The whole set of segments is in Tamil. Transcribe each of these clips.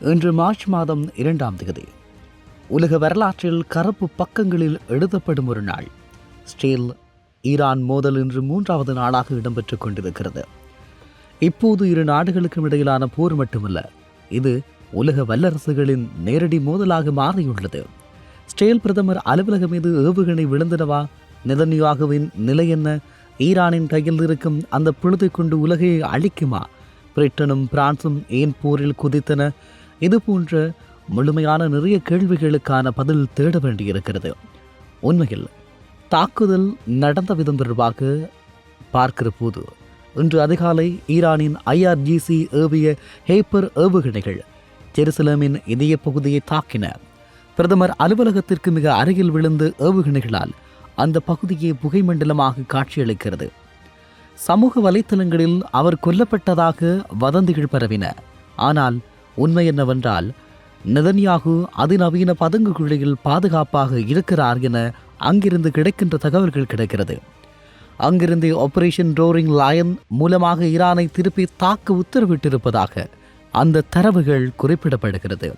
இன்று மார்ச் மாதம் 2ஆம் தேதி உலக வரலாற்றில் கருப்பு பக்கங்களில் எழுதப்படும் ஒரு நாள். ஸ்டேல் ஈரான் மோதல் இன்று 3வது நாளாக இடம்பெற்றுக் கொண்டிருக்கிறது. இப்போது இரு நாடுகளுக்கும் இடையிலான போர் மட்டுமல்ல, இது உலக வல்லரசுகளின் நேரடி மோதலாக மாறியுள்ளது. ஸ்டேல் பிரதமர் அலுவலகம் மீது ஏவுகணை விழுந்தனவா? நெதன்யாகுவின் நிலை என்ன? ஈரானின் கையில் இருக்கும் அந்த புழுதை கொண்டு உலகையை அழிக்குமா? பிரிட்டனும் பிரான்சும் ஏன் போரில் குதித்தன? இது போன்ற முழுமையான நிறைய கேள்விகளுக்கான பதில் தேட வேண்டியிருக்கிறது. உண்மையில் தாக்குதல் நடந்த விதம் தொடர்பாக பார்க்கிற போது இன்று அதிகாலை ஈரானின் IRGC ஏவிய ஹேப்பர் ஏவுகணைகள் ஜெருசலேமின் இதய பகுதியை தாக்கின. பிரதமர் அலுவலகத்திற்கு மிக அருகில் விழுந்த ஏவுகணைகளால் அந்த பகுதியை புகைமண்டலமாக காட்சியளிக்கிறது. சமூக வலைத்தளங்களில் அவர் கொல்லப்பட்டதாக வதந்திகள் பரவின. ஆனால் உண்மை என்னவென்றால், நெதன்யாகு அதிநவீன பதுங்கு குழியில் பாதுகாப்பாக இருக்கிறார் என அங்கிருந்து கிடைக்கின்ற தகவல்கள் கிடைக்கிறது. அங்கிருந்து ஆபரேஷன் ரோரிங் லயன் மூலமாக ஈரானை திருப்பி தாக்க உத்தரவிட்டிருப்பதாக அந்த தரவுகள் குறிப்பிடப்படுகிறது.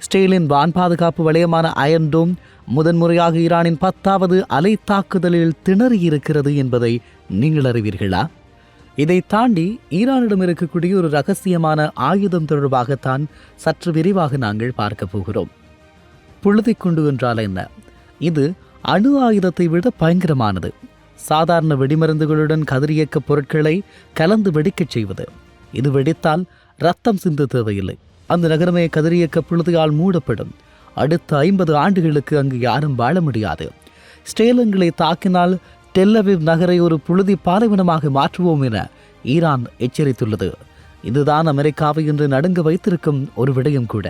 ஸ்டேலின் வான் பாதுகாப்பு வலயமான அயர்ன் டோம் முதன்முறையாக ஈரானின் 10வது அலை தாக்குதலில் திணறியிருக்கிறது என்பதை நீங்கள் அறிவீர்களா? இதை தாண்டி ஈரானிடம் இருக்கக்கூடிய ஒரு ரகசியமான ஆயுதம் தொடர்பாகத்தான் சற்று விரிவாக நாங்கள் பார்க்க போகிறோம். புழுதிக்குண்டு என்றால் என்ன? இது அணு ஆயுதத்தை விட பயங்கரமானது. சாதாரண வெடிமருந்துகளுடன் கதிரியக்க பொருட்களை கலந்து வெடிக்கச் செய்வது. இது வெடித்தால் ரத்தம் சிந்த தேவையில்லை. அந்த நகரமே கதிரியக்க புழுதியால் மூடப்படும். அடுத்த 50 ஆண்டுகளுக்கு அங்கு யாரும் வாழ முடியாது. ஸ்டேலங்களை தாக்கினால் டெல்லவிவ் நகரை ஒரு புழுதி பாலைவனமாக மாற்றுவோம் என ஈரான் எச்சரித்துள்ளது. இதுதான் அமெரிக்காவை இன்று நடுங்க வைத்திருக்கும் ஒரு விடயம் கூட.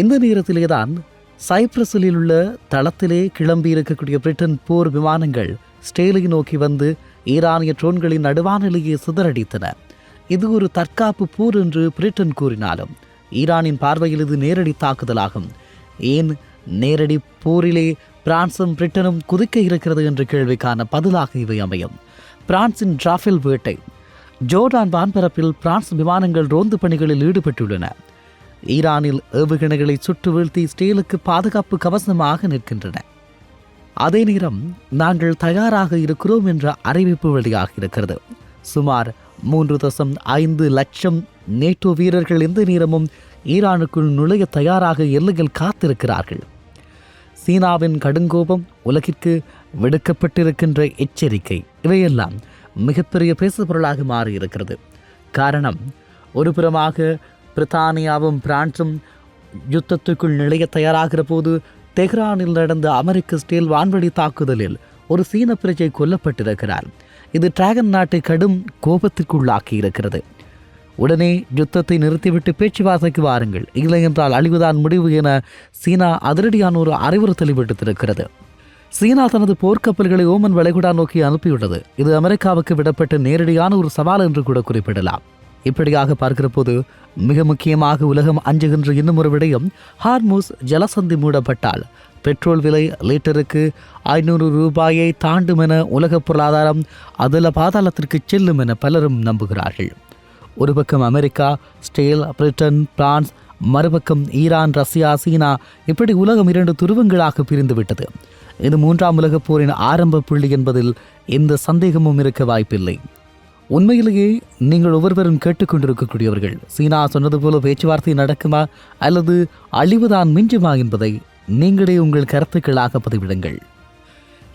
இந்த நேரத்திலேதான் சைப்ரஸில் உள்ள தளத்திலே கிளம்பி இருக்கக்கூடிய பிரிட்டன் போர் விமானங்கள் ஸ்டேலை நோக்கி வந்து ஈரானிய ட்ரோன்களின் நடுவானிலேயே சிதறடித்தன. இது ஒரு தற்காப்பு போர் என்று பிரிட்டன் கூறினாலும் ஈரானின் பார்வையில் இது நேரடி தாக்குதலாகும். ஏன் நேரடி போரிலே பிரான்சும் பிரிட்டனும் குதிக்க இருக்கிறது என்ற கேள்விக்கான பதிலாக இவை அமையும். பிரான்சின் ராஃபேல் வேட்டை. ஜோர்டான் வான்பரப்பில் பிரான்ஸ் விமானங்கள் ரோந்து பணிகளில் ஈடுபட்டுள்ளன. ஈரானில் ஏவுகணைகளை சுட்டு வீழ்த்தி ஸ்டேலுக்கு பாதுகாப்பு கவசமாக நிற்கின்றன. அதே நேரம் நாங்கள் தயாராக இருக்கிறோம் என்ற அறிவிப்பு வெளியாக இருக்கிறது. சுமார் 3.5 லட்சம் நேட்டோ வீரர்கள் எந்த நேரமும் ஈரானுக்குள் நுழைய தயாராக எல்லையில் காத்திருக்கிறார்கள். சீனாவின் கடுங்கோபம், உலகிற்கு விடுக்கப்பட்டிருக்கின்ற எச்சரிக்கை, இவையெல்லாம் மிகப்பெரிய பேசுபொருளாக மாறியிருக்கிறது. காரணம், ஒரு புறமாக பிரித்தானியாவும் பிரான்சும் யுத்தத்துக்குள் நுழைய தயாராகிற போது தெஹ்ரானில் நடந்த அமெரிக்க ஸ்டேல் வான்வழி தாக்குதலில் ஒரு சீன பிரஜை கொல்லப்பட்டிருக்கிறார். இது டிராகன் நாட்டை கடும் கோபத்திற்குள்ளாக்கி இருக்கிறது. உடனே யுத்தத்தை நிறுத்திவிட்டு பேச்சுவார்த்தைக்கு வாருங்கள், இல்லை என்றால் அழிவுதான் முடிவு என சீனா அதிரடியான ஒரு அறிவுறுத்தலை விடுத்திருக்கிறது. சீனா தனது போர்க்கப்பல்களை ஓமன் வளைகுடா நோக்கி அனுப்பியுள்ளது. இது அமெரிக்காவுக்கு விடப்பட்ட நேரடியான ஒரு சவால் என்று கூட குறிப்பிடலாம். இப்படியாக பார்க்கிற போது மிக முக்கியமாக உலகம் அஞ்சுகின்ற இன்னும் ஒரு விடயம், ஹார்மூஸ் ஜலசந்தி மூடப்பட்டால் பெட்ரோல் விலை லிட்டருக்கு 500 ரூபாயை தாண்டும் என உலக பொருளாதாரம் அதில் பாதாளத்திற்கு செல்லும் என பலரும் நம்புகிறார்கள். ஒரு பக்கம் அமெரிக்கா, ஸ்டேல், பிரிட்டன், பிரான்ஸ், மறுபக்கம் ஈரான், ரஷ்யா, சீனா, இப்படி உலகம் 2 துருவங்களாக பிரிந்துவிட்டது. இது 3ஆம் உலகப் போரின் ஆரம்ப புள்ளி என்பதில் எந்த சந்தேகமும் இருக்க வாய்ப்பில்லை. உண்மையிலேயே நீங்கள் ஒவ்வொருவரும் கேட்டுக்கொண்டிருக்கக்கூடியவர்கள், சீனா சொன்னது போல பேச்சுவார்த்தை நடக்குமா அல்லது அழிவுதான் மிஞ்சுமா என்பதை நீங்களே உங்கள் கருத்துக்களாக பதிவிடுங்கள்.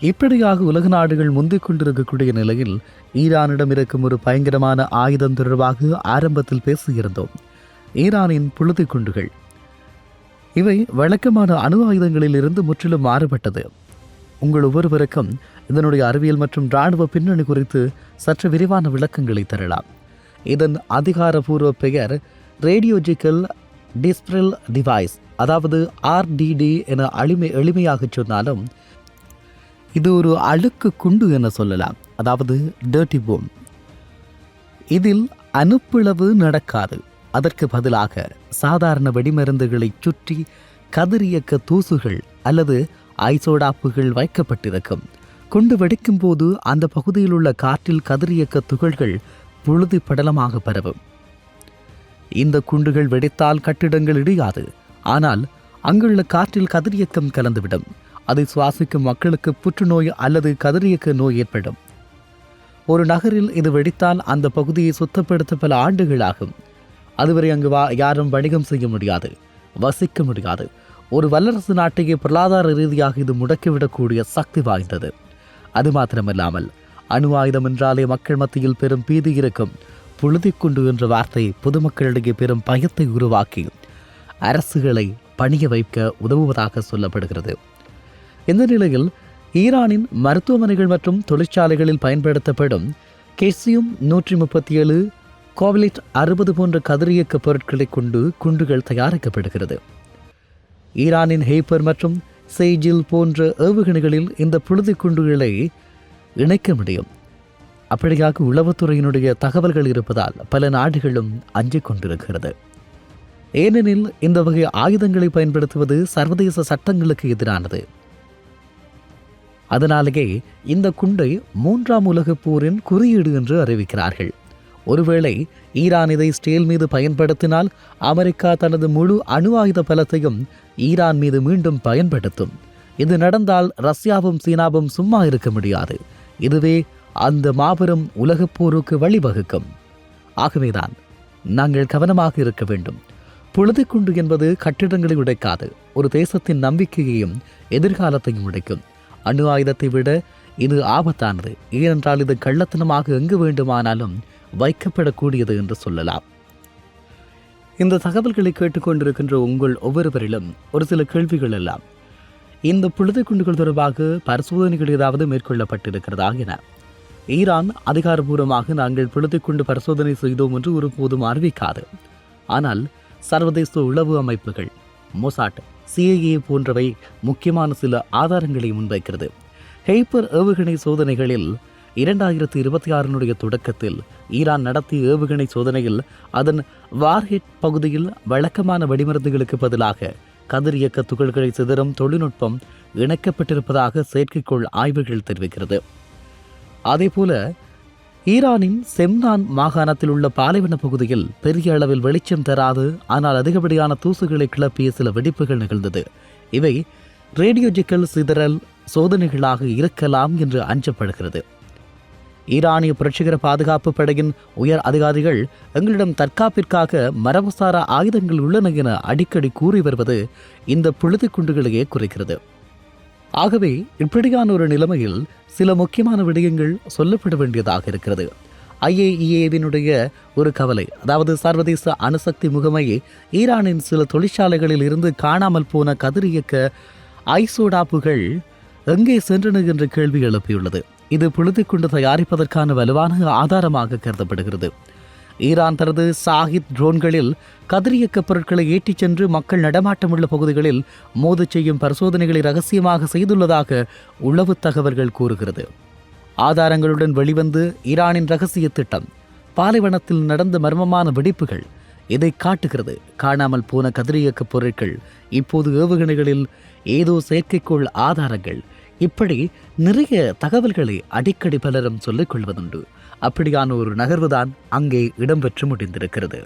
இப்படியாக உலக நாடுகள் முந்திக் கொண்டிருக்கக்கூடிய நிலையில் ஈரானிடம் இருக்கும் ஒரு பயங்கரமான ஆயுதம் தொடர்பாக ஆரம்பத்தில் பேசியிருந்தோம். ஈரானின் புழுதி குண்டுகள். இவை வழக்கமான அணு ஆயுதங்களில் இருந்து முற்றிலும் மாறுபட்டது. உங்கள் ஒவ்வொருவருக்கும் இதனுடைய அறிவியல் மற்றும் இராணுவ பின்னணி குறித்து சற்று விரிவான விளக்கங்களை தரலாம். இதன் அதிகாரப்பூர்வ பெயர் ரேடியோஜிக்கல் டிஸ்பரல் டிவைஸ், அதாவது RDD என எளிமையாக சொன்னாலும் இது ஒரு அழுக்கு குண்டு என சொல்லலாம், அதாவது டர்ட்டி போம். இதில் அணுப்பிளவு நடக்காது. அதற்கு பதிலாக சாதாரண வெடிமருந்துகளை சுற்றி கதிரியக்க தூசுகள் அல்லது ஐசோடாப்புகள் வைக்கப்பட்டிருக்கும். குண்டு வெடிக்கும் போது அந்த பகுதியில் உள்ள காற்றில் கதிரியக்க துகள்கள் புழுதி படலமாக பரவும். இந்த குண்டுகள் வெடித்தால் கட்டிடங்கள் இடியாது, ஆனால் அங்குள்ள காற்றில் கதிரியக்கம் கலந்துவிடும். அதை சுவாசிக்கும் மக்களுக்கு புற்றுநோய் அல்லது கதிரியக்க நோய் ஏற்படும். ஒரு நகரில் இது வெடித்தால் அந்த பகுதியை சுத்தப்படுத்த பல ஆண்டுகள் ஆகும். அதுவரை அங்கு யாரும் வணிகம் செய்ய முடியாது, வசிக்க முடியாது. ஒரு வல்லரசு நாட்டையே பொருளாதார ரீதியாக இது முடக்கிவிடக்கூடிய சக்தி வாய்ந்தது. அது மாத்திரமல்லாமல் அணு ஆயுதம் என்றாலே மக்கள் மத்தியில் பெரும் பீதி இருக்கும். புழுதிக்குண்டு என்ற வார்த்தை பொதுமக்களிடையே பெரும் பயத்தை உருவாக்கி அரசுகளை பணிய வைக்க உதவுவதாக சொல்லப்படுகிறது. இந்த நிலையில் ஈரானின் மருத்துவமனைகள் மற்றும் தொழிற்சாலைகளில் பயன்படுத்தப்படும் கேசியம் 137, கோவலிட் 60 போன்ற கதிரியக்க பொருட்களை கொண்டு குண்டுகள் தயாரிக்கப்படுகிறது. ஈரானின் ஹேப்பர் மற்றும் செய்ஜில் போன்ற ஏவுகணைகளில் இந்த புழுதி குண்டுகளை இணைக்க முடியும். அப்படியாக உளவுத்துறையினுடைய தகவல்கள் இருப்பதால் பல நாடுகளும் அஞ்சிக் கொண்டிருக்கிறது. ஏனெனில் இந்த வகை ஆயுதங்களை பயன்படுத்துவது சர்வதேச சட்டங்களுக்கு எதிரானது. அதனாலேயே இந்த குண்டை 3ஆம் உலகப் போரின் குறியீடு என்று அறிவிக்கிறார்கள். ஒருவேளை ஈரான் இதை இஸ்ரேல் மீது பயன்படுத்தினால் அமெரிக்கா தனது முழு அணு ஆயுத பலத்தையும் ஈரான் மீது மீண்டும் பயன்படுத்தும். இது நடந்தால் ரஷ்யாவும் சீனாவும் சும்மா இருக்க முடியாது. இதுவே அந்த மாபெரும் உலகப் போருக்கு வழிவகுக்கும். ஆகவேதான் நாங்கள் கவனமாக இருக்க வேண்டும். புழுதிக்குண்டு என்பது கட்டிடங்களை உடைக்காது, ஒரு தேசத்தின் நம்பிக்கையையும் எதிர்காலத்தையும் உடைக்கும். அணு ஆயுதத்தை விட இது ஆபத்தானது. ஏனென்றால் இது கள்ளத்தனமாக எங்கு வேண்டுமானாலும் வைக்கப்படக்கூடியது என்று சொல்லலாம். இந்த தகவல்களை கேட்டுக்கொண்டிருக்கின்ற உங்கள் ஒவ்வொருவரிலும் ஒரு சில கேள்விகள் எல்லாம், இந்த புழுதிக்குண்டுகள் தொடர்பாக பரிசோதனைகள் ஏதாவது மேற்கொள்ளப்பட்டிருக்கிறதா என. ஈரான் அதிகாரபூர்வமாக நாங்கள் புழுதிக்குண்டு பரிசோதனை செய்தோம் என்று ஒருபோதும் அறிவிக்காது. ஆனால் சர்வதேச உளவு அமைப்புகள், மொசாட், CIA போன்றவை முக்கியமான சில ஆதாரங்களை முன்வைக்கிறது. ஹேப்பர் ஏவுகணை சோதனைகளில் 2026 தொடக்கத்தில் ஈரான் நடத்திய ஏவுகணை சோதனையில் அதன் வார்ஹெட் பகுதியில் வழக்கமான வெடிமருந்துகளுக்கு பதிலாக கதிரியக்க துகள்களை சிதறும் தொழில்நுட்பம் இணைக்கப்பட்டிருப்பதாக செயற்கைக்கோள் ஆய்வுகள் தெரிவிக்கிறது. அதேபோல ஈரானின் செம்னான் மாகாணத்தில் உள்ள பாலைவன பகுதியில் பெரிய அளவில் வெளிச்சம் தராது ஆனால் அதிகப்படியான தூசுகளை கிளப்பிய சில வெடிப்புகள் நிகழ்ந்தது. இவை ரேடியோஜிக்கல் சிதறல் சோதனைகளாக இருக்கலாம் என்று அஞ்சப்படுகிறது. ஈரானிய புரட்சிகர பாதுகாப்பு படையின் உயர் அதிகாரிகள் எங்களிடம் தற்காப்பிற்காக மரபுசாரா ஆயுதங்கள் உள்ளன என அடிக்கடி கூறி வருவது இந்த புழுதி குண்டுகளையே குறைக்கிறது. ஆகவே இப்படியான ஒரு நிலைமையில் சில முக்கியமான விடயங்கள் சொல்லப்பட வேண்டியதாக இருக்கிறது. IAEAவினுடைய ஒரு கவலை, அதாவது சர்வதேச அணுசக்தி முகமை ஈரானின் சில தொழிற்சாலைகளில் இருந்து காணாமல் போன கதிரியக்க ஐசோடாப்புகள் எங்கே சென்றன என்ற கேள்வி எழுப்பியுள்ளது. இது புழுதிக்குண்டு தயாரிப்பதற்கான வலுவான ஆதாரமாக கருதப்படுகிறது. ஈரான் தனது சாஹித் ட்ரோன்களில் கதிரியக்க பொருட்களை ஏற்றிச் சென்று மக்கள் நடமாட்டமுள்ள பகுதிகளில் மோதச் செய்யும் பரிசோதனைகளை ரகசியமாக செய்துள்ளதாக உளவு தகவல்கள் கூறுகிறது. ஆதாரங்களுடன் வெளிவந்து ஈரானின் ரகசிய திட்டம், பாலைவனத்தில் நடந்த மர்மமான வெடிப்புகள் இதை காட்டுகிறது. காணாமல் போன கதிரியக்க பொருட்கள், இப்போது ஏவுகணைகளில் ஏதோ செயற்கைக்கோள் ஆதாரங்கள், இப்படி நிறைய தகவல்களை அடிக்கடி பலரும் சொல்லிக் கொள்வதுண்டு. அப்படியான ஒரு நகர்வுதான் அங்கே இடம்பெற்று முடிந்திருக்கிறது.